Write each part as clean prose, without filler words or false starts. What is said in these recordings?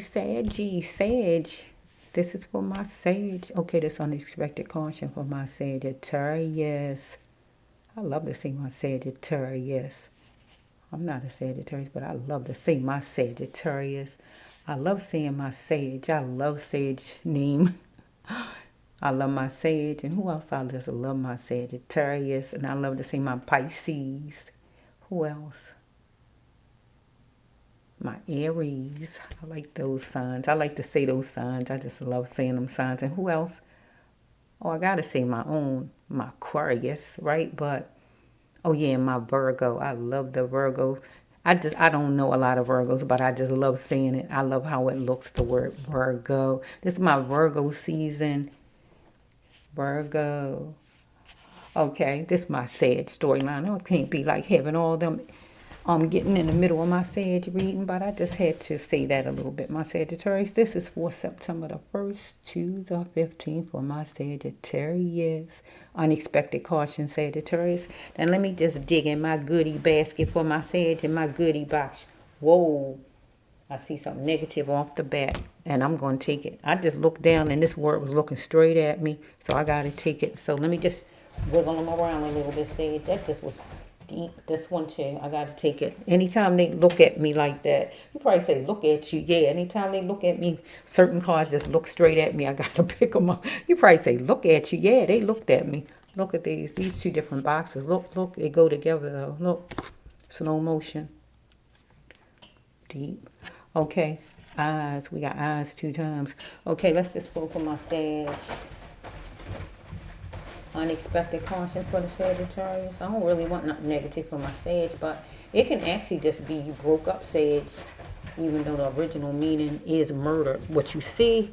Sag. This is for my Sag. Okay, this unexpected caution for my Sagittarius. I love to see my Sagittarius. I'm not a Sagittarius, but I love to see my Sagittarius. I love seeing my Sage. I love Sage name. I love my Sage. And who else I just love my Sagittarius. And I love to see my Pisces. Who else? My Aries. I like those signs. I like to say those signs. I just love saying them signs. And who else? Oh, I gotta say my own, my Aquarius, right? But oh yeah, my Virgo. I love the Virgo. I don't know a lot of Virgos, but I just love seeing it. I love how it looks, the word Virgo. This is my Virgo season. Virgo. Okay, this is my Sag storyline. I can't be like having all them getting in the middle of my Sag reading, but I just had to say that a little bit. My Sagittarius, this is for September the 1st to the 15th for my Sagittarius. Unexpected caution, Sagittarius. And let me just dig in my goodie basket for my Sag in my goodie box. Whoa. I see something negative off the bat, and I'm going to take it. I just looked down, and this word was looking straight at me, so I got to take it. So let me just wiggle them around a little bit. Sage, that just was deep. This one too, I got to take it. Anytime they look at me like that, you probably say, look at you. Yeah, anytime they look at me, certain cards just look straight at me. I got to pick them up. You probably say, look at you. Yeah, they looked at me. Look at these two different boxes. Look, they go together though. Look, slow motion. Deep. Okay, eyes. We got eyes 2 times. Okay, let's just go for my Sag. Unexpected caution for the Sagittarius. I don't really want nothing negative for my Sag, but it can actually just be you broke up Sag, even though the original meaning is murder. What you see,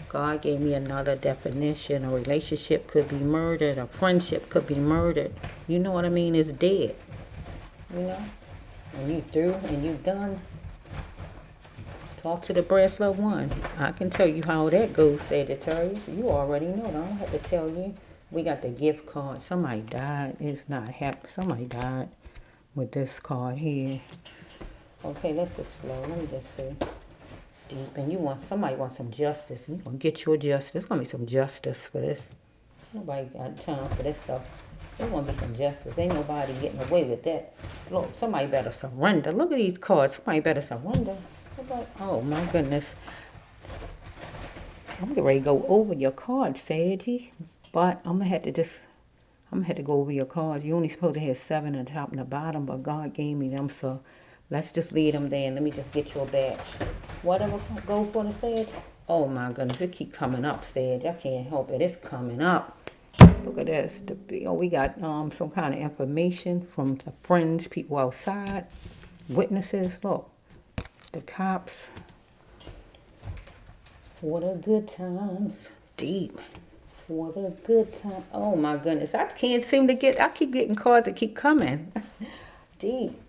God gave me another definition. A relationship could be murdered. A friendship could be murdered. You know what I mean? It's dead. You know? When you through and you done, talk to the brass loved one. I can tell you how that goes, Sagittarius. You already know. I don't have to tell you. We got the gift card. Somebody died. It's not happy. Somebody died with this card here. Okay, let's just flow. Let me just see. Deep. And somebody wants some justice. And you're going to get your justice. There's going to be some justice for this. Nobody got time for this stuff. There's going to be some justice. Ain't nobody getting away with that. Look, somebody better surrender. Look at these cards. Somebody better surrender. Oh my goodness. I'm getting ready to go over your cards, Saggy. But I'm gonna have to go over your cards. You only supposed to have 7 on top and the bottom, but God gave me them, so let's just leave them there and let me just get your batch. Whatever go for the Sag. Oh my goodness, it keep coming up, Sag. I can't help it. It's coming up. Look at this. We got some kind of information from the friends, people outside, witnesses. Look. The cops. For the good times. Deep. For the good time. Oh my goodness. I keep getting cards that keep coming. Deep.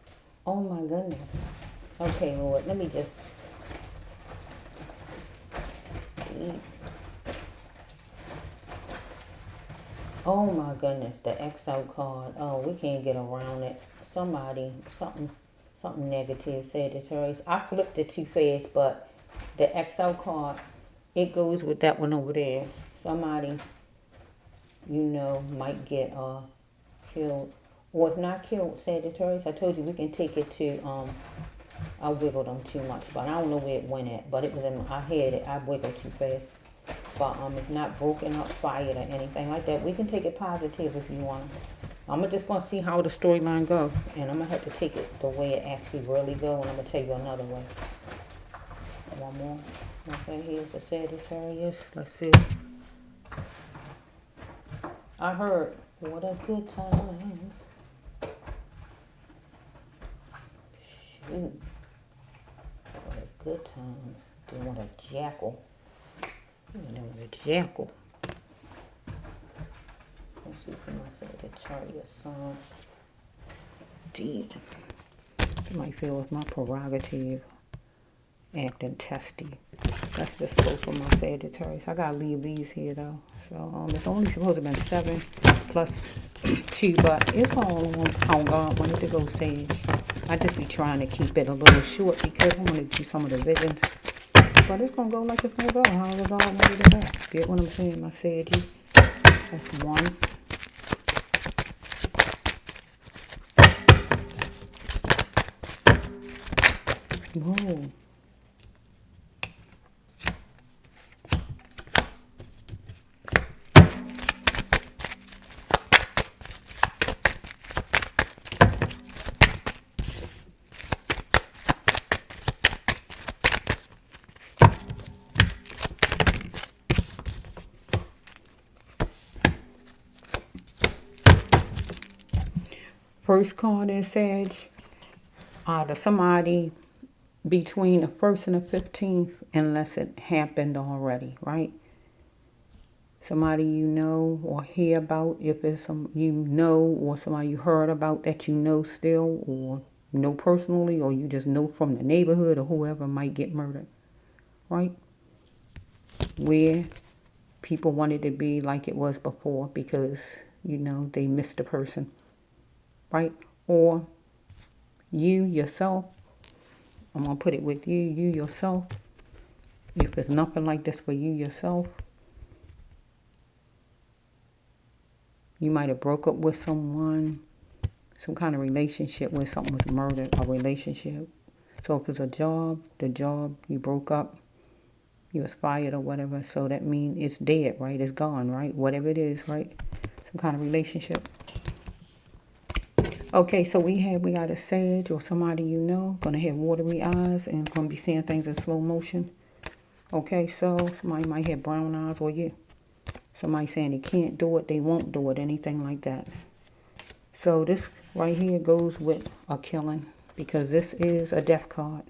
Oh my goodness. Okay, Lord. Let me just. Deep. Oh my goodness. The XO card. Oh, we can't get around it. Something negative, Sagittarius. I flipped it too fast, but the XO card, it goes with that one over there. Somebody, might get killed. Or if not killed, Sagittarius, I told you we can take it to, I wiggled them too much, but I don't know where it went at. But it was I had it, I wiggled too fast. But if not broken up, fired, or anything like that, we can take it positive if you want. I'm just going to see how the storyline goes. And I'm going to have to take it the way it actually really goes. And I'm going to tell you another way. One more. Okay, here's the Sagittarius. Let's see. I heard, what a good times. Shoot. What a good times. Doing what a jackal. Doing a jackal. Let's see for my Sagittarius song. Deep. You might feel with my prerogative acting testy. Let's just go for my Sagittarius. I gotta leave these here though. So it's only supposed to have been 7 plus 2, but it's how God wanted to go, Sage. I just be trying to keep it a little short because I want to do some of the visions. But it's going to go like it's going to go. However God wanted it to go. Get what I'm saying, my Saggy? That's one. Whoa. First card is Sag. To somebody between the 1st and the 15th, unless it happened already, right? Somebody you know or hear about, if it's some you know or somebody you heard about that you know still or know personally, or you just know from the neighborhood or whoever might get murdered, right? Where people wanted to be like it was before because, you know, they missed the person, right? Or you yourself, I'm going to put it with you yourself, if it's nothing like this for you yourself, you might have broke up with someone, some kind of relationship where something was murdered, a relationship. So if it's a job, the job, you broke up, you was fired or whatever, so that means it's dead, right? It's gone, right? Whatever it is, right? Some kind of relationship. Okay, so we got a Sage or somebody you know, gonna have watery eyes and gonna be seeing things in slow motion. Okay, so somebody might have brown eyes or you. Somebody saying they can't do it, they won't do it, anything like that. So this right here goes with a killing because this is a death card.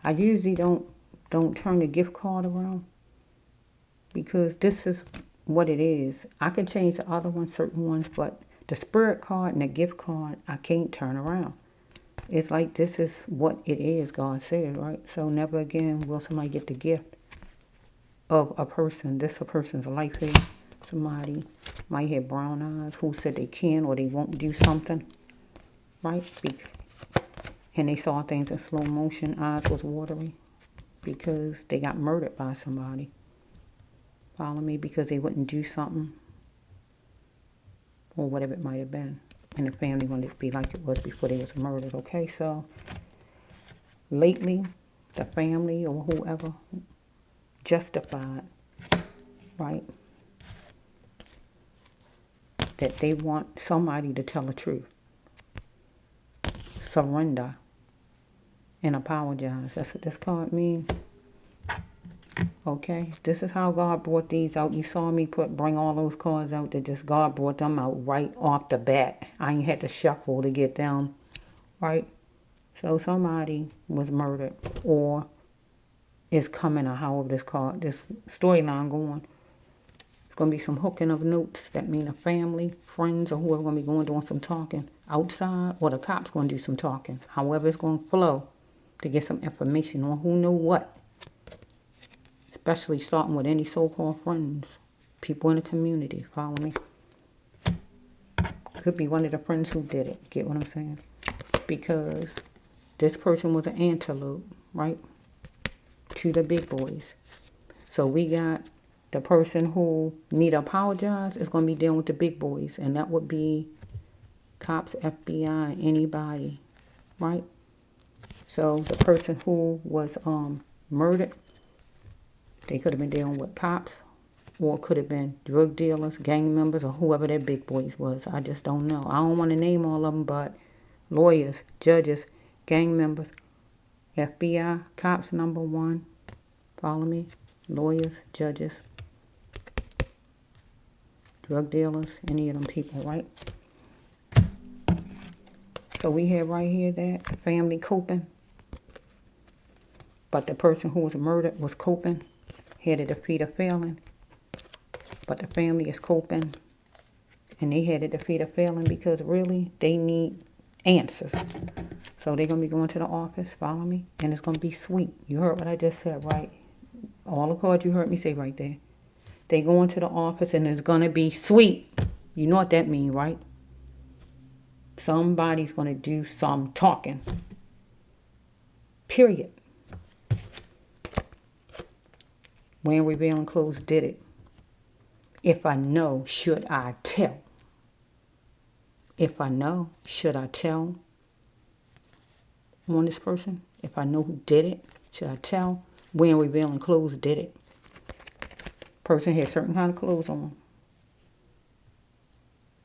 I usually don't turn the gift card around because this is what it is. I can change the other ones, certain ones, but the spirit card and the gift card, I can't turn around. It's like this is what it is, God said, right? So never again will somebody get the gift of a person. This a person's life here. Somebody might have brown eyes who said they can or they won't do something, right? And they saw things in slow motion. Eyes was watery because they got murdered by somebody. Follow me? Because they wouldn't do something or whatever it might have been. And the family wanted it to be like it was before they was murdered, okay? So, lately, the family or whoever justified, right, that they want somebody to tell the truth. Surrender and apologize. That's what this card means. Okay, this is how God brought these out. You saw me bring all those cards out that just God brought them out right off the bat. I ain't had to shuffle to get them, right? So somebody was murdered or is coming, or however this storyline going. It's going to be some hooking of notes. That mean a family, friends, or whoever going to be going doing some talking outside, or the cops going to do some talking. However it's going to flow to get some information on who know what. Especially starting with any so-called friends, people in the community, follow me? Could be one of the friends who did it, get what I'm saying? Because this person was an antelope, right? To the big boys. So we got the person who need to apologize is going to be dealing with the big boys, and that would be cops, FBI, anybody, right? So the person who was murdered, they could have been dealing with cops, or could have been drug dealers, gang members, or whoever their big boys was. I just don't know. I don't want to name all of them, but lawyers, judges, gang members, FBI, cops number one, follow me, lawyers, judges, drug dealers, any of them people, right? So we have right here that family coping, but the person who was murdered was coping, had a defeat of failing, but the family is coping, and they had a defeat of failing because really they need answers. So they're going to be going to the office, follow me, and it's going to be sweet. You heard what I just said, right? All the cards you heard me say right there. They going to the office and it's going to be sweet. You know what that means, right? Somebody's going to do some talking. Period. Wearing revealing clothes, did it. If I know, should I tell? If I know, should I tell on this person? If I know who did it, should I tell? Wearing revealing clothes, did it. Person had certain kind of clothes on.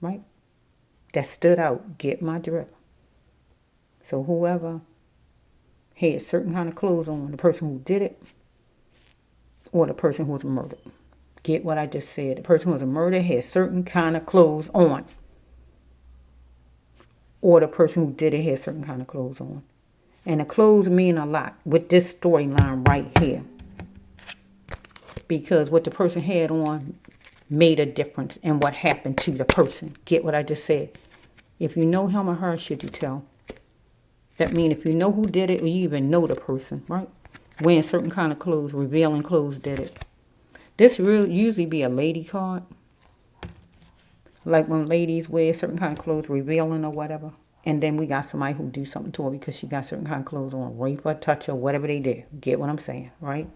Right? That stood out. Get my drift. So whoever had certain kind of clothes on, the person who did it, or the person who was murdered. Get what I just said. The person who was murdered had certain kind of clothes on. Or the person who did it had certain kind of clothes on. And the clothes mean a lot with this storyline right here. Because what the person had on made a difference in what happened to the person. Get what I just said? If you know him or her, should you tell? That means if you know who did it or you even know the person, right? Wearing certain kind of clothes, revealing clothes did it. This will usually be a lady card. Like when ladies wear certain kind of clothes, revealing or whatever. And then we got somebody who do something to her because she got certain kind of clothes on. Rape her, touch her, whatever they did. Get what I'm saying, right?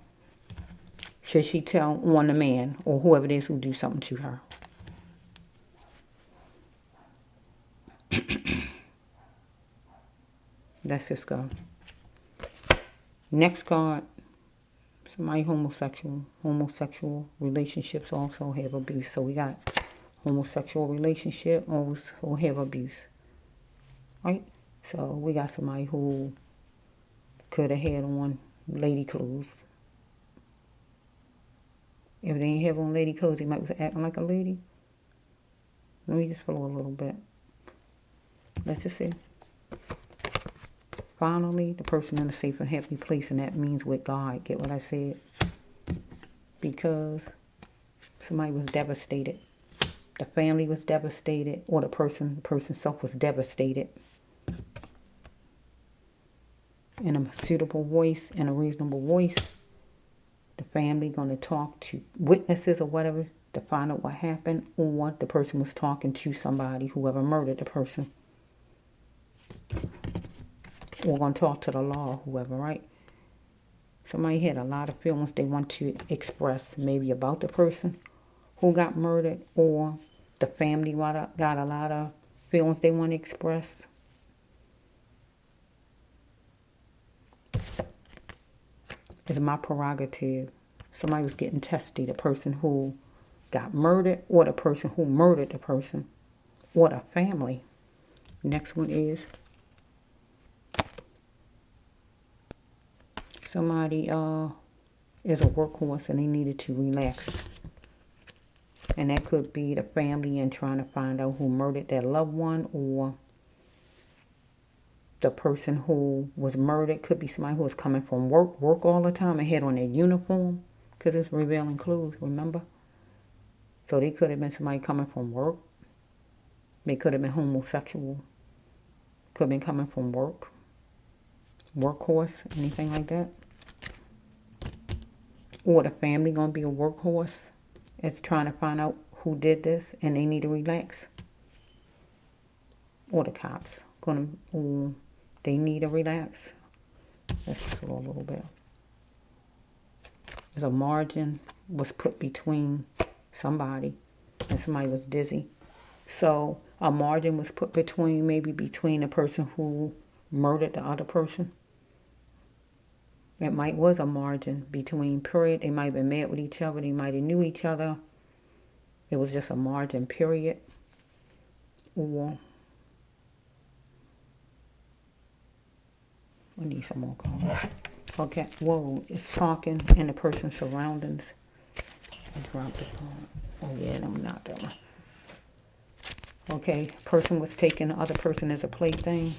Should she tell on the man or whoever it is who do something to her? Let's just go. Next card. Somebody homosexual. Homosexual relationships also have abuse. So we got homosexual relationship also have abuse. Right? So we got somebody who could have had on lady clothes. If they ain't have on lady clothes, they might was acting like a lady. Let me just follow a little bit. Let's just see. Finally, the person in a safe and happy place, and that means with God. Get what I said? Because somebody was devastated. The family was devastated, or the person self was devastated. In a suitable voice, in a reasonable voice, the family going to talk to witnesses or whatever to find out what happened, or the person was talking to somebody, whoever murdered the person. We're going to talk to the law, whoever, right? Somebody had a lot of feelings they want to express, maybe about the person who got murdered, or the family got a lot of feelings they want to express. It's my prerogative. Somebody was getting testy, the person who got murdered, or the person who murdered the person, or the family. Next one is somebody is a workhorse and they needed to relax. And that could be the family and trying to find out who murdered their loved one, or the person who was murdered could be somebody who was coming from work all the time and had on their uniform, because it's revealing clues, remember? So they could have been somebody coming from work. They could have been homosexual. Could have been coming from work. Workhorse, anything like that. Or the family going to be a workhorse. It's trying to find out who did this and they need to relax. Or the cops they need to relax. Let's slow a little bit. There's a margin was put between somebody and somebody was dizzy. So a margin was put between the person who murdered the other person. It was a margin between, period. They might have been mad with each other. They might have knew each other. It was just a margin, period. Or I need some more cards. Okay, whoa, it's talking in the person's surroundings. I dropped the card. Oh yeah, I'm not that one. Okay, person was taking the other person as a plaything.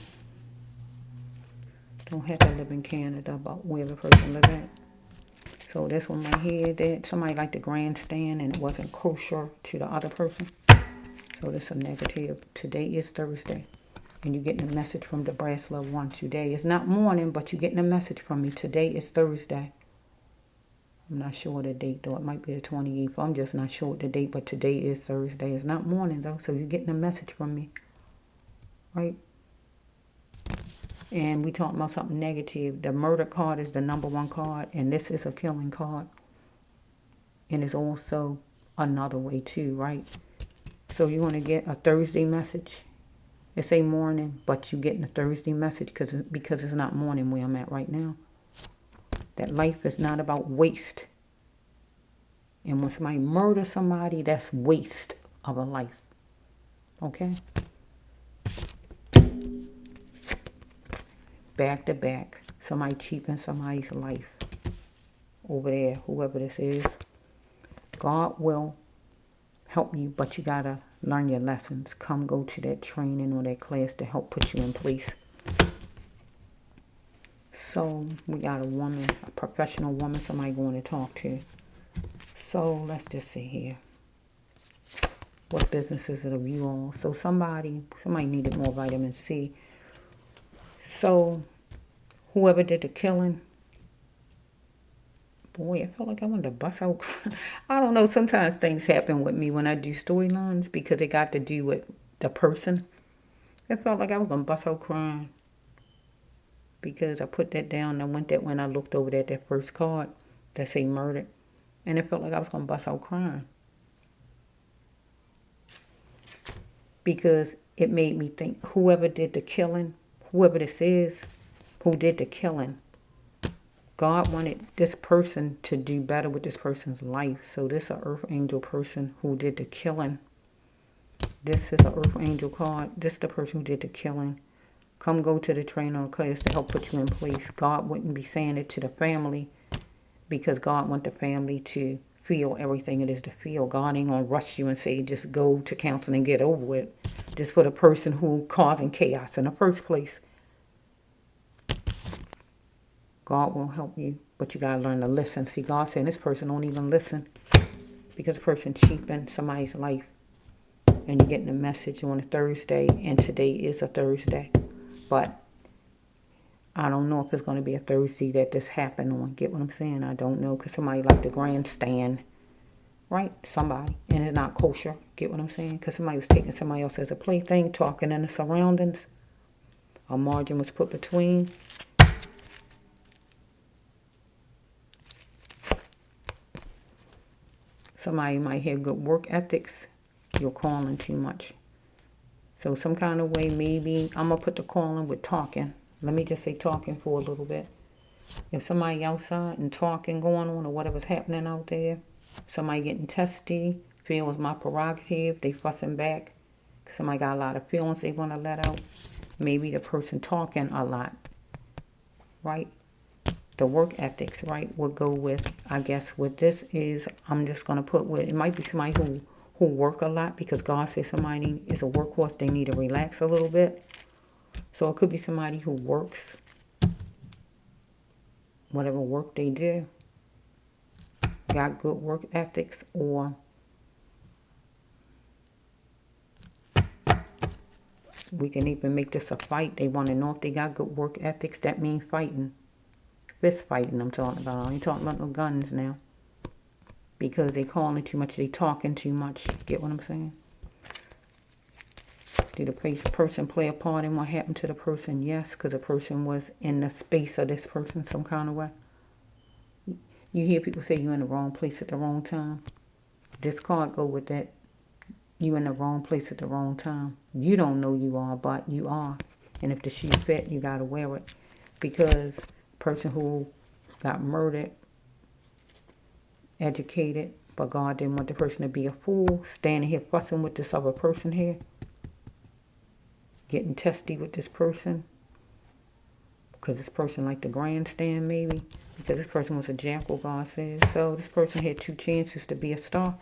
Don't have to live in Canada, but where the person live at. So this one right here, that somebody liked the grandstand and it wasn't kosher to the other person. So this is a negative. Today is Thursday. And you're getting a message from the brass loved one today. It's not morning, but you're getting a message from me. Today is Thursday. I'm not sure the date, though. It might be the 28th. I'm just not sure the date, but today is Thursday. It's not morning, though, so you're getting a message from me. Right? And we talking about something negative. The murder card is the number one card, and this is a killing card. And it's also another way too, right? So you want to get a Thursday message. It's a morning, but you getting a Thursday message because it's not morning where I'm at right now. That life is not about waste. And when somebody murders somebody, that's waste of a life. Okay? Back to back. Somebody cheapen somebody's life. Over there, whoever this is. God will help you, but you gotta learn your lessons. Come go to that training or that class to help put you in place. So we got a woman, a professional woman, somebody going to talk to. So let's just see here. What business is it of you all? So somebody needed more vitamin C. So whoever did the killing, boy, I felt like I wanted to bust out. I don't know. Sometimes things happen with me when I do storylines because it got to do with the person. It felt like I was gonna bust out crying because I put that down. And when I looked over that first card that say murdered, and it felt like I was gonna bust out crying because it made me think whoever did the killing, whoever this is, who did the killing. God wanted this person to do better with this person's life. So this is an earth angel person who did the killing. This is an earth angel card. This is the person who did the killing. Come go to the trainer or class to help put you in place. God wouldn't be saying it to the family because God wants the family to feel everything it is to feel. God ain't going to rush you and say just go to counseling and get over it. Just for the person who causing chaos in the first place. God will help you, but you got to learn to listen. See, God saying this person don't even listen because the person cheapened somebody's life. And you're getting a message on a Thursday, and today is a Thursday. But I don't know if it's going to be a Thursday that this happened on. Get what I'm saying? I don't know because somebody like the grandstand, right? Somebody. And it's not kosher. Get what I'm saying? Because somebody was taking somebody else as a plaything, talking in the surroundings. A margin was put between. Somebody might have good work ethics. You're calling too much. So some kind of way, maybe, I'm going to put the calling with talking. Let me just say talking for a little bit. If somebody outside and talking going on or whatever's happening out there, somebody getting testy, feel it's my prerogative, they fussing back, because somebody got a lot of feelings they want to let out. Maybe the person talking a lot, right? The work ethics, right, would go with, I guess, what this is, I'm just going to put with, it might be somebody who work a lot because God says somebody is a workhorse, they need to relax a little bit. So it could be somebody who works, whatever work they do, got good work ethics, or we can even make this a fight. They want to know if they got good work ethics. That means fighting. Fist fighting I'm talking about. I ain't talking about no guns now. Because they calling too much, they talking too much. Get what I'm saying? Did the person play a part in what happened to the person? Yes, because the person was in the space of this person some kind of way. You hear people say you're in the wrong place at the wrong time. This card go with that. You in the wrong place at the wrong time. You don't know you are, but you are. And if the shoe fit, you got to wear it. Because the person who got murdered, educated, but God didn't want the person to be a fool, standing here fussing with this other person here, getting testy with this person, because this person liked the grandstand maybe, because this person was a jackal, God says. So this person had 2 chances to be a star.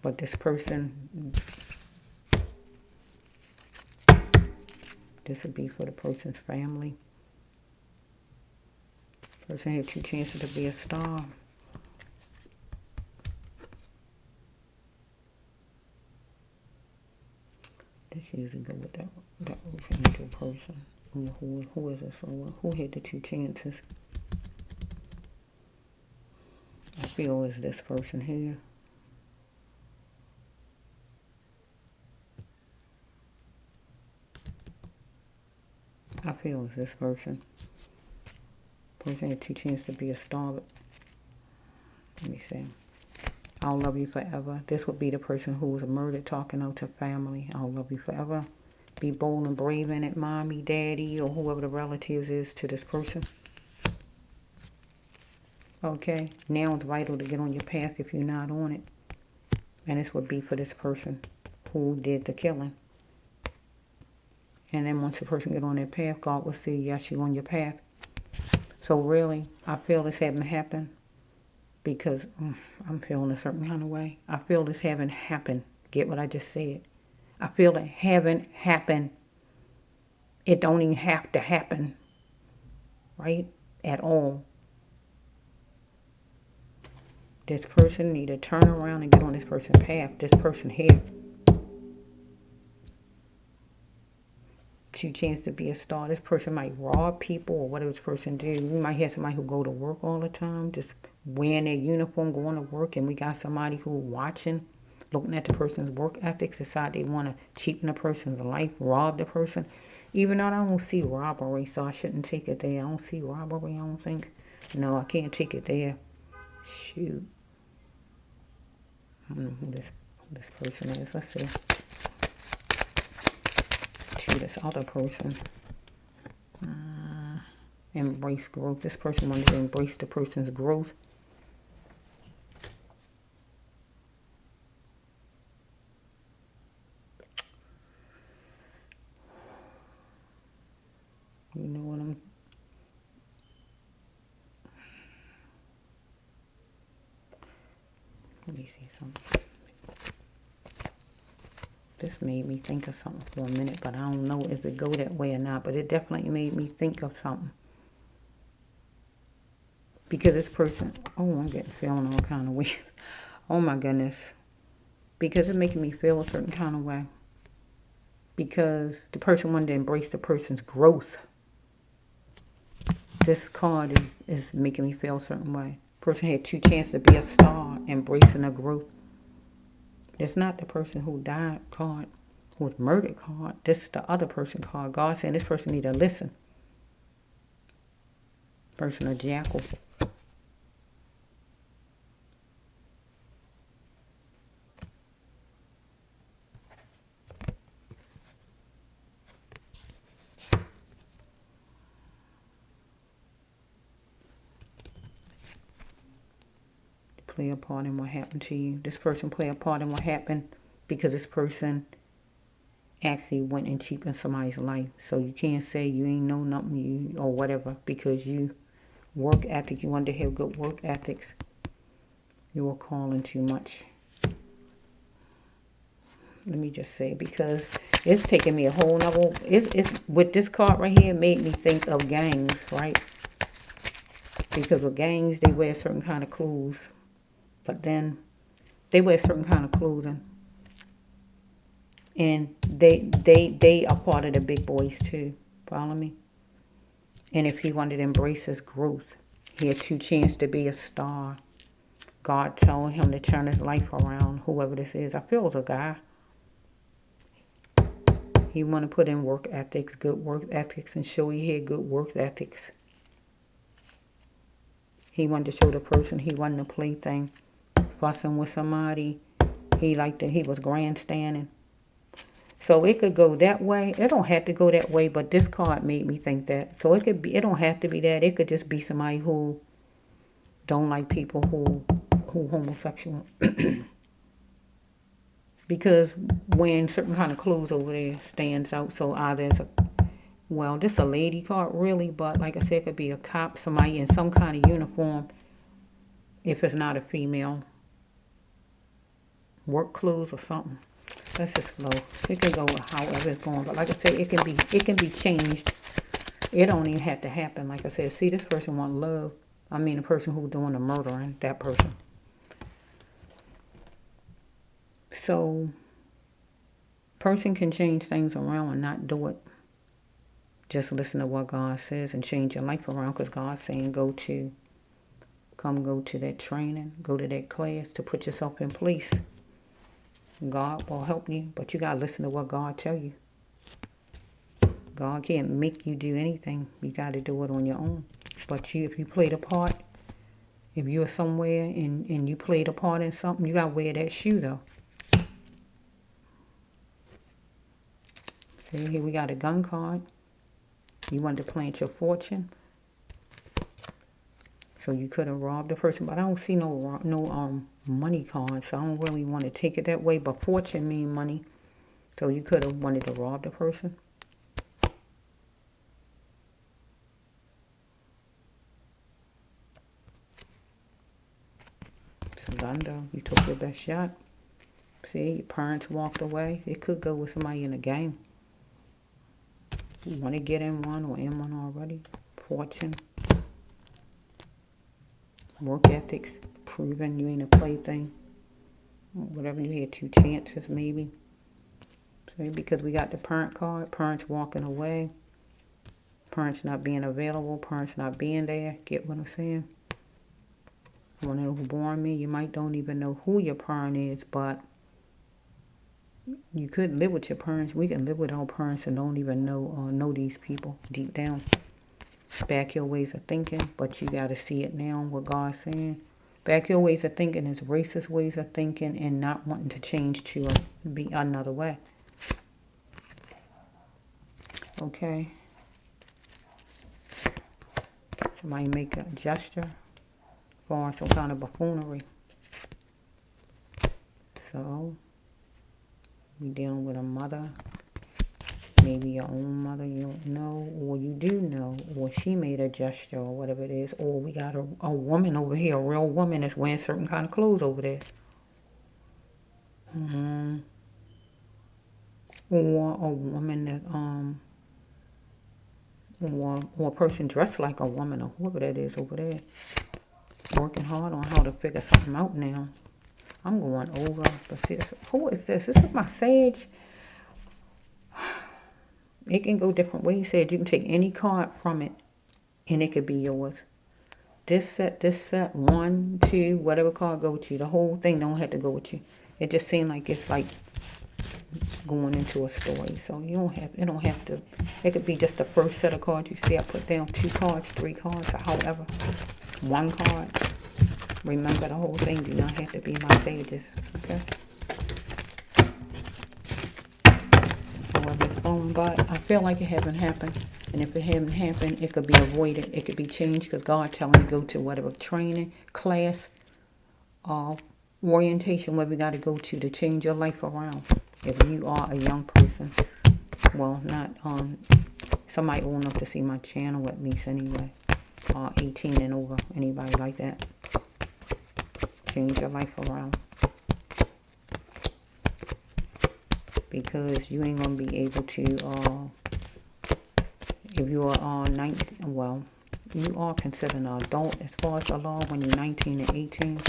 But this person, this would be for the person's family. Person had 2 chances to be a star. This usually go with that angel person. Who is this? Who had the 2 chances? I feel it's this person here. I feel it's this person. Person had 2 chances to be a star. Let me see. I'll love you forever. This would be the person who was murdered talking out to family. I'll love you forever. Be bold and brave in it, mommy, daddy, or whoever the relatives is to this person. Okay, now it's vital to get on your path if you're not on it. And this would be for this person who did the killing. And then once the person get on their path, God will say, yes, you're on your path. So really, I feel this having happened because I'm feeling a certain kind of way. I feel this having happened. Get what I just said? I feel it having happened. It don't even have to happen, right? At all. This person need to turn around and get on this person's path. This person here. 2 chances to be a star. This person might rob people or whatever this person do. We might have somebody who go to work all the time, just wearing their uniform, going to work, and we got somebody who watching, looking at the person's work ethics, decide they want to cheapen the person's life, rob the person. Even though I don't see robbery, so I shouldn't take it there. I don't see robbery, I don't think. No, I can't take it there. Shoot. I don't know who this person is. Let's see. To this other person. Embrace growth. This person wanted to embrace the person's growth. You know what I'm... Let me see something. This made me think of something for a minute, but I don't know if it go that way or not. But it definitely made me think of something. Because this person... Oh, I'm getting feeling all kind of weird. Oh, my goodness. Because it's making me feel a certain kind of way. Because the person wanted to embrace the person's growth. This card is making me feel a certain way. Person had 2 chances to be a star, embracing a growth. It's not the person who died card, who was murdered card. This is the other person card. God saying this person need to listen. Person a jackal. Play a part in what happened to you. This person play a part in what happened because this person actually went and cheapened somebody's life. So you can't say you ain't know nothing, you or whatever, because you work ethic, you want to have good work ethics. You were calling too much. Let me just say, because it's taking me a whole nother... It's with this card right here, it made me think of gangs, right? Because with gangs, they wear certain kind of clothes. But then they wear certain kind of clothing. And they are part of the big boys too. Follow me? And if he wanted to embrace his growth, he had 2 chances to be a star. God told him to turn his life around, whoever this is. I feel it's a guy. He want to put in work ethics, good work ethics, and show he had good work ethics. He wanted to show the person he wasn't a plaything. Fussing with somebody. He was grandstanding. So it could go that way. It don't have to go that way, but this card made me think that. So it don't have to be that. It could just be somebody who don't like people who homosexual. Because wearing certain kind of clothes over there stands out. So either it's this is a lady card really, but like I said, it could be a cop, somebody in some kind of uniform if it's not a female. Work clothes or something. Let's just flow. It can go however it's going, but like I said, it can be changed. It don't even have to happen. Like I said, see, this person want love. I mean, the person who's doing the murdering, that person. So, person can change things around and not do it. Just listen to what God says and change your life around, because God's saying go to that training, go to that class to put yourself in place. God will help you, but you got to listen to what God tell you. God can't make you do anything. You got to do it on your own. But if you played a part, if you're somewhere and you played a part in something, you got to wear that shoe, though. See, here we got a gun card. You wanted to plant your fortune. So you could have robbed the person. But I don't see no money card, so I don't really want to take it that way. But fortune mean money. So you could have wanted to rob the person. Surrender. You took your best shot. See, your parents walked away. It could go with somebody in a game. You want to get in one or in one already. Fortune. Work ethics. Proven you ain't a plaything. Whatever, you had 2 chances maybe. See, because we got the parent card. Parents walking away. Parents not being available. Parents not being there. Get what I'm saying? One who born me, you might don't even know who your parent is, but you could live with your parents. We can live with our parents and don't even know these people deep down. Back your ways of thinking, but you got to see it now, what God's saying. Back your ways of thinking is racist ways of thinking and not wanting to change to be another way. Okay. Somebody make a gesture for some kind of buffoonery. So, we dealing with a mother, maybe your own mother you don't know, or you do know, or she made a gesture or whatever it is, or we got a woman over here, a real woman that's wearing certain kind of clothes over there. Or a woman that, or a person dressed like a woman or whoever that is over there. Working hard on how to figure something out now. I'm going over, but see, who is this? This is my Sage. It can go different ways. Said you can take any card from it, and it could be yours. This set, 1, 2, whatever card go with you. The whole thing don't have to go with you. It just seems like it's like going into a story. So you don't have to. It could be just the first set of cards you see. I put down 2 cards, 3 cards, or however. 1 card. Remember, the whole thing do not have to be my Sages, okay? However it's going, but I feel like it hasn't happened. And if it hasn't happened, it could be avoided. It could be changed because God telling you to go to whatever training, class, orientation, where we got to go to change your life around. If you are a young person, well, not somebody old enough to see my channel at least anyway. 18 and over, anybody like that. Change your life around. Because you ain't going to be able to, if you are 19, well, you are considered an adult as far as the law when you're 19 and 18.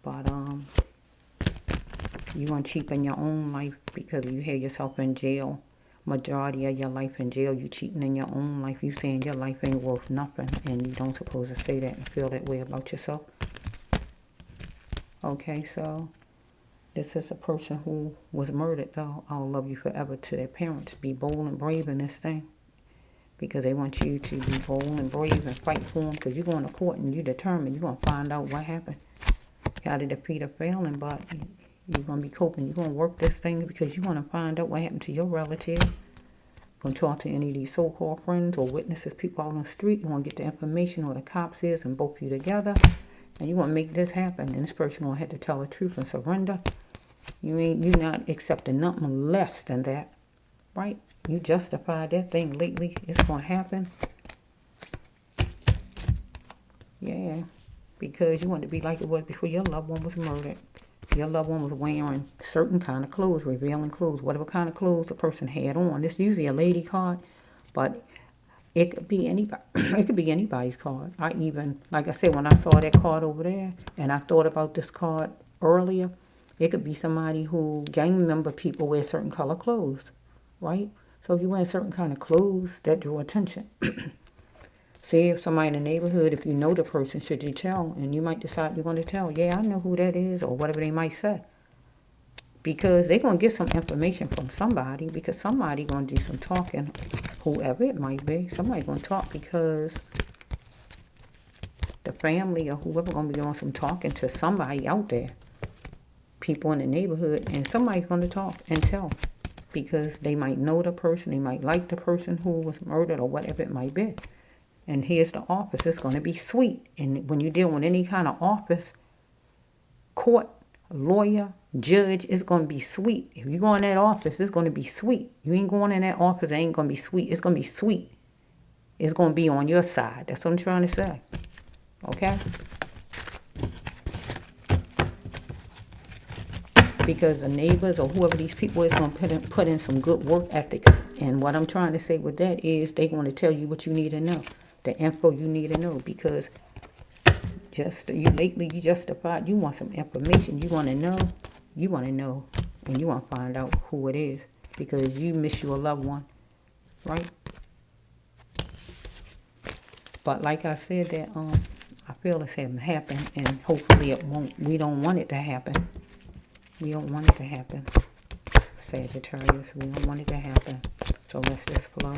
But you want to cheapen your own life because you have yourself in jail. Majority of your life in jail, you cheating in your own life. You saying your life ain't worth nothing, and you don't supposed to say that and feel that way about yourself. Okay, so this is a person who was murdered, though. I'll love you forever to their parents. Be bold and brave in this thing, because they want you to be bold and brave and fight for them, because you're going to court and you're determined. You're going to find out what happened. You got to defeat a failing, but you're going to be coping. You're going to work this thing because you want to find out what happened to your relative. You're going to talk to any of these so-called friends or witnesses, people out on the street. You want to get the information or the cops is and both you together. And you want to make this happen. And this person going to have to tell the truth and surrender. You're not accepting nothing less than that. Right? You justified that thing lately. It's going to happen. Yeah. Because you want to be like it was before your loved one was murdered. Your loved one was wearing certain kind of clothes, revealing clothes, whatever kind of clothes the person had on. This is usually a lady card, but it could be anybody. It could be anybody's card. I even, like I said, when I saw that card over there, and I thought about this card earlier, it could be somebody who gang member people wear certain color clothes, right? So if you wear certain kind of clothes, that draw attention. See, if somebody in the neighborhood, if you know the person, should you tell? And you might decide you want to tell. Yeah, I know who that is, or whatever they might say. because they're going to get some information from somebody, because somebody going to do some talking, whoever it might be. Somebody going to talk because the family or whoever going to be doing some talking to somebody out there, people in the neighborhood, and somebody's going to talk and tell, because they might know the person, they might like the person who was murdered or whatever it might be. And here's the office. It's going to be sweet. And when you deal with any kind of office, court, lawyer, judge, it's going to be sweet. If you go in that office, it's going to be sweet. You ain't going in that office, it ain't going to be sweet. It's going to be sweet. It's going to be on your side. That's what I'm trying to say. Okay? Because the neighbors or whoever these people is going to put in some good work ethics. And what I'm trying to say with that is they're going to tell you what you need to know. The info you need to know, because lately you justified, you want some information, you want to know, and you want to find out who it is, because you miss your loved one, right? But like I said, that I feel it's having happened, and hopefully it won't. We don't want it to happen. We don't want it to happen, Sagittarius. We don't want it to happen. So let's just flow.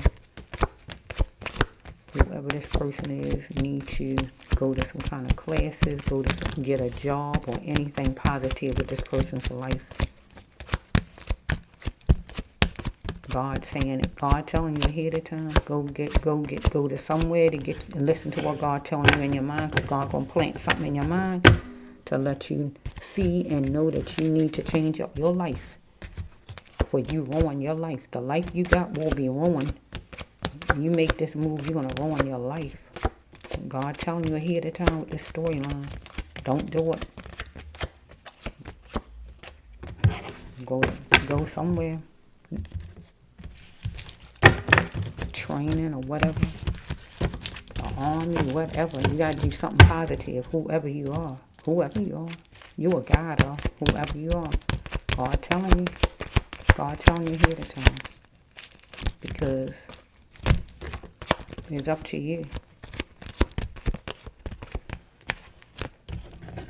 Whoever this person is, need to go to some kind of classes, get a job or anything positive with this person's life. God saying it. God telling you ahead of time. Go to somewhere to get and listen to what God telling you in your mind, because God gonna plant something in your mind to let you see and know that you need to change up your life. For you ruin your life. The life you got will be ruined. You make this move, you're going to ruin your life. God telling you ahead of time with this storyline. Don't do it. Go somewhere. Training or whatever. The army, whatever. You got to do something positive, whoever you are. Whoever you are. You a God or whoever you are. God telling you ahead of time. Because it's up to you.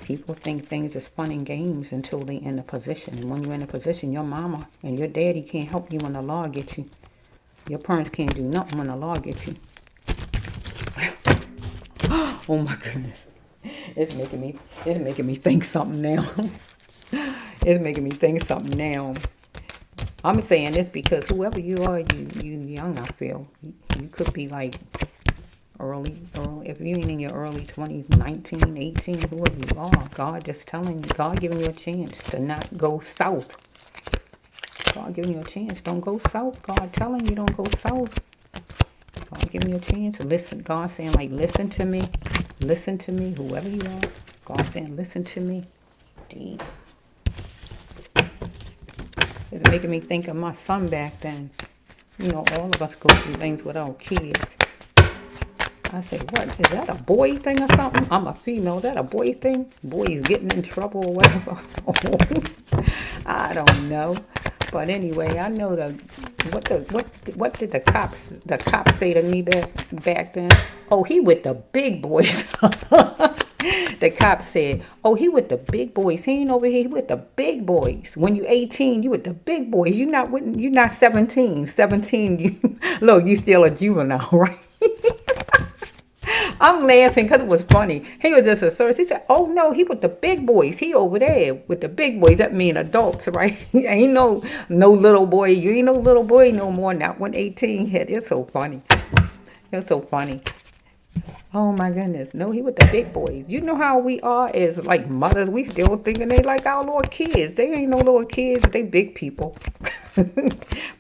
People think things is fun and games until they in a position. And when you're in a position, your mama and your daddy can't help you when the law gets you. Your parents can't do nothing when the law gets you. Oh my goodness. It's making me think something now. It's making me think something now. I'm saying this because whoever you are, you young, I feel. You could be like early, if you ain't in your early 20s, 19, 18, whoever you are. God just telling you, God giving you a chance to not go south. God giving you a chance, don't go south. God telling you don't go south. God giving you a chance. Listen, God saying like, listen to me, whoever you are. God saying, listen to me. Deep. It's making me think of my son back then. You know, all of us go through things with our kids. I said, what, is that a boy thing or something? I'm a female, is that a boy thing? Boys getting in trouble or whatever. I don't know. But anyway, I know what did the cops say to me back then? Oh, he with the big boys. The cop said, oh, he with the big boys. He ain't over here. He with the big boys. When you 18, you with the big boys. You not 17. 17, you still a juvenile, right? I'm laughing because it was funny. He was just a service. He said, oh, no, he with the big boys. He over there with the big boys. That mean adults, right? Ain't no little boy. You ain't no little boy no more. Not when 18 hit. It's so funny. It's so funny. Oh, my goodness. No, he with the big boys. You know how we are as, like, mothers. We still thinking they like our little kids. They ain't no little kids. They big people.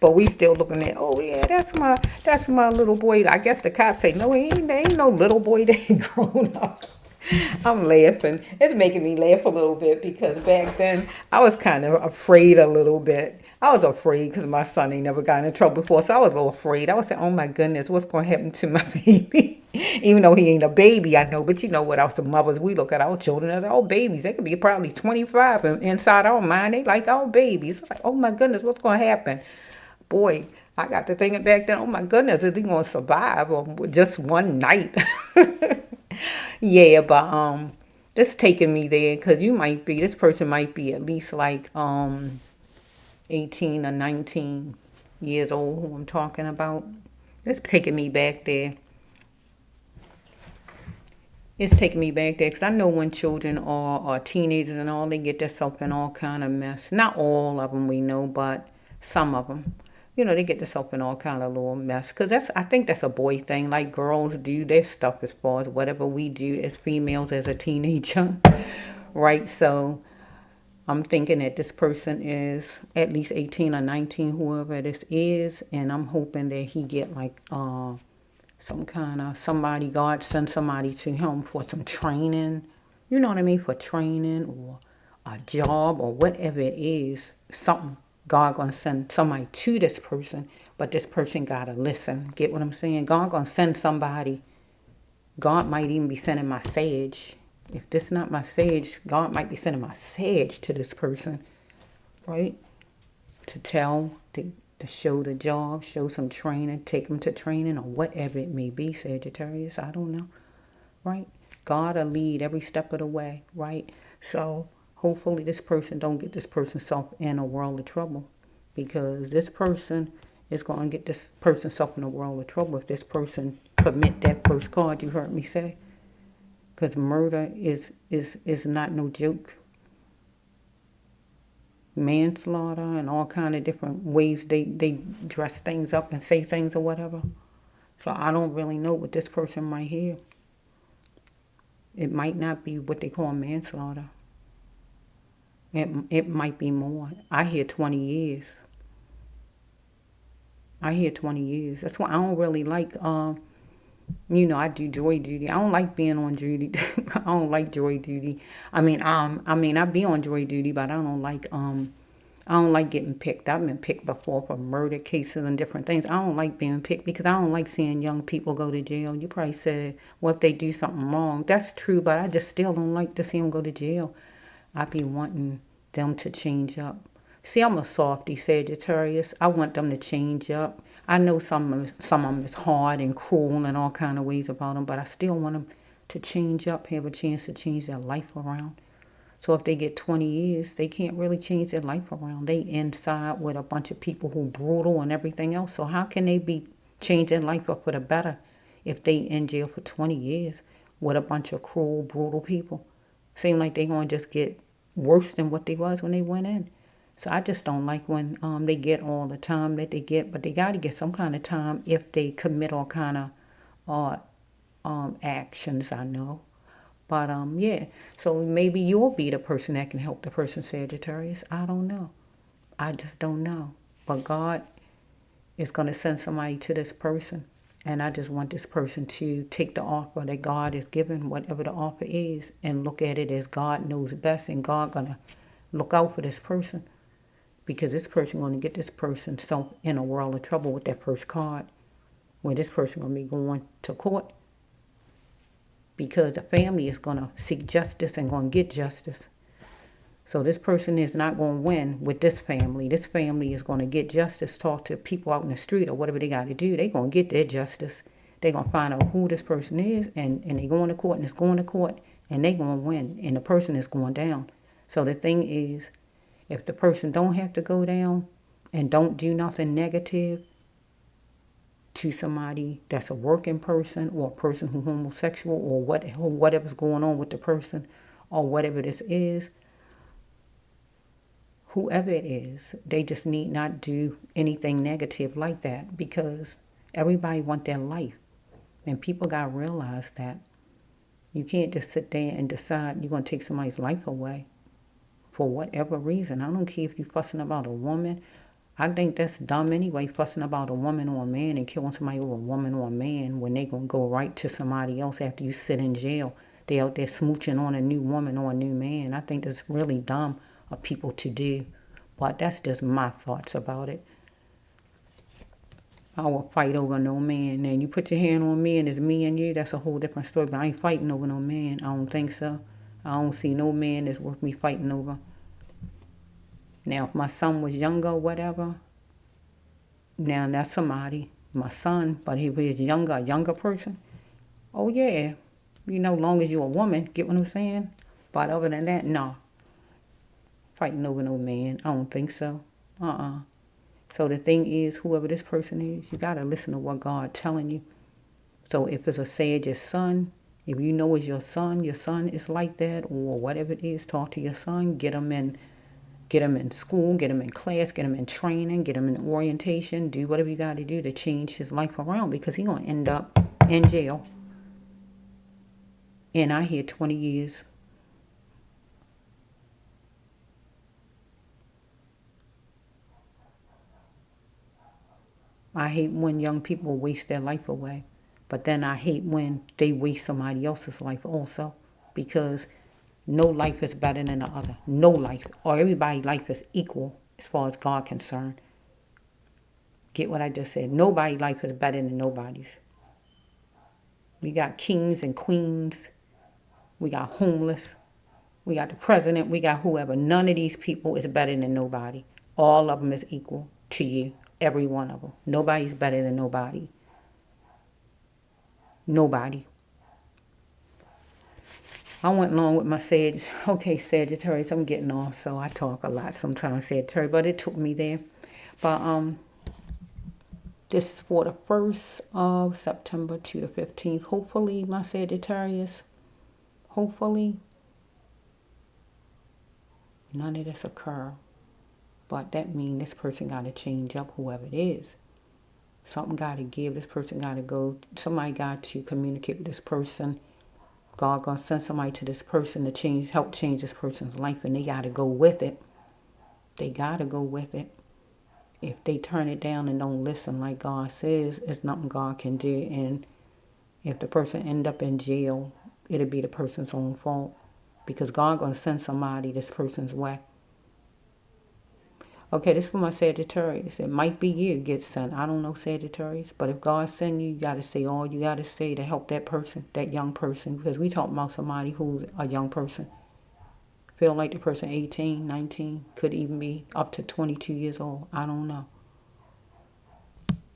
But we still looking at, oh, yeah, that's my little boy. I guess the cops say, no, there ain't no little boy. They ain't grown up. I'm laughing. It's making me laugh a little bit because back then I was kind of afraid a little bit. I was afraid because my son ain't never gotten in trouble before, so I was a little afraid. I was saying, oh my goodness, what's going to happen to my baby? Even though he ain't a baby, I know, but you know what else the mothers, we look at our children as all babies. They could be probably 25 and inside our mind, they like all babies. It's like, oh my goodness, what's going to happen? Boy, I got to thinking back then, oh my goodness, is he going to survive or just one night? Yeah, but this taking me there because this person might be at least like 18 or 19 years old who I'm talking about. It's taking me back there. It's taking me back there because I know when children are teenagers and all, they get themselves in all kind of mess. Not all of them we know, but some of them. You know, they get themselves in all kind of little mess. Because I think that's a boy thing. Like girls do their stuff as far as whatever we do as females as a teenager. Right? So I'm thinking that this person is at least 18 or 19, whoever this is. And I'm hoping that he get like some kind of somebody, God send somebody to him for some training, you know what I mean, for training or a job or whatever it is, something. God gonna send somebody to this person, but this person gotta listen. Get what I'm saying? God gonna send somebody. God might even be sending my sage. If this not my sage, God might be sending my sage to this person, right? To tell, to show the job, show some training, take them to training or whatever it may be, Sagittarius. I don't know, right? God will lead every step of the way, right? So hopefully this person don't get this person self in a world of trouble, because this person is going to get this person self in a world of trouble if this person commit that first card you heard me say. Because murder is not no joke. Manslaughter and all kind of different ways they dress things up and say things or whatever. So I don't really know what this person might hear. It might not be what they call manslaughter. It might be more. I hear 20 years. I hear 20 years. That's why I don't really like, I do jury duty. I don't like being on duty. I don't like jury duty. I be on jury duty, but I don't like getting picked. I've been picked before for murder cases and different things. I don't like being picked because I don't like seeing young people go to jail. You probably said, well, if they do something wrong. That's true, but I just still don't like to see them go to jail. I be wanting them to change up. See, I'm a softie, Sagittarius. I want them to change up. I know some of them is hard and cruel and all kind of ways about them, but I still want them to change up, have a chance to change their life around. So if they get 20 years, they can't really change their life around. They inside with a bunch of people who brutal and everything else. So how can they be changing life up for the better if they in jail for 20 years with a bunch of cruel, brutal people? Seem like they going to just get worse than what they was when they went in. So I just don't like when they get all the time that they get, but they got to get some kind of time if they commit all kind of actions, I know. But yeah, so maybe you'll be the person that can help the person, Sagittarius. I don't know. I just don't know. But God is going to send somebody to this person. And I just want this person to take the offer that God is giving, whatever the offer is, and look at it as God knows best. And God going to look out for this person. Because this person going to get this person so in a world of trouble with that first card. Where this person going to be going to court. Because the family is going to seek justice and going to get justice. So this person is not going to win with this family. This family is going to get justice, talk to people out in the street or whatever they got to do. They're going to get their justice. They're going to find out who this person is, and they're going to court, and it's going to court, and they're going to win, and the person is going down. So the thing is, if the person don't have to go down and don't do nothing negative to somebody that's a working person or a person who's homosexual or whatever's going on with the person or whatever this is, whoever it is, they just need not do anything negative like that, because everybody want their life. And people got to realize that you can't just sit there and decide you're going to take somebody's life away for whatever reason. I don't care if you're fussing about a woman. I think that's dumb anyway, fussing about a woman or a man and killing somebody over a woman or a man when they going to go right to somebody else after you sit in jail. They out there smooching on a new woman or a new man. I think that's really dumb of people to do. But that's just my thoughts about it. I will fight over no man. And you put your hand on me and it's me and you, that's a whole different story. But I ain't fighting over no man. I don't think so. I don't see no man that's worth me fighting over. Now, if my son was younger or whatever, now that's somebody, my son, but if he was younger, a younger person, oh yeah, long as you're a woman, get what I'm saying? But other than that, no. Fighting over no man, I don't think so. So the thing is, whoever this person is, you got to listen to what God telling you. So if it's a Sagittarius son, if you know it's your son is like that, or whatever it is, talk to your son, get him in school, get him in class, get him in training, get him in orientation, do whatever you got to do to change his life around, because he's going to end up in jail. And I hear 20 years. I hate when young people waste their life away. But then I hate when they waste somebody else's life also. Because no life is better than the other. No life. Or everybody's life is equal as far as God concerned. Get what I just said? Nobody's life is better than nobody's. We got kings and queens. We got homeless. We got the president. We got whoever. None of these people is better than nobody. All of them is equal to you. Every one of them. Nobody's better than nobody. Nobody. I went along with my Sagittarius, I'm getting off, so I talk a lot sometimes, Sagittarius, but it took me there. But this is for the 1st of September to the 15th. Hopefully, my Sagittarius, hopefully, none of this occur. But that means this person got to change up, whoever it is. Something got to give. This person got to go. Somebody got to communicate with this person. God gonna send somebody to this person to help change this person's life, and they got to go with it. They got to go with it. If they turn it down and don't listen like God says, it's nothing God can do. And if the person end up in jail, it'll be the person's own fault, because God gonna send somebody this person's way. Okay, this is for my Sagittarius. It might be you get sent. I don't know, Sagittarius. But if God send you, you got to say all you got to say to help that person, that young person. Because we talk about somebody who's a young person. Feel like the person 18, 19, could even be up to 22 years old. I don't know.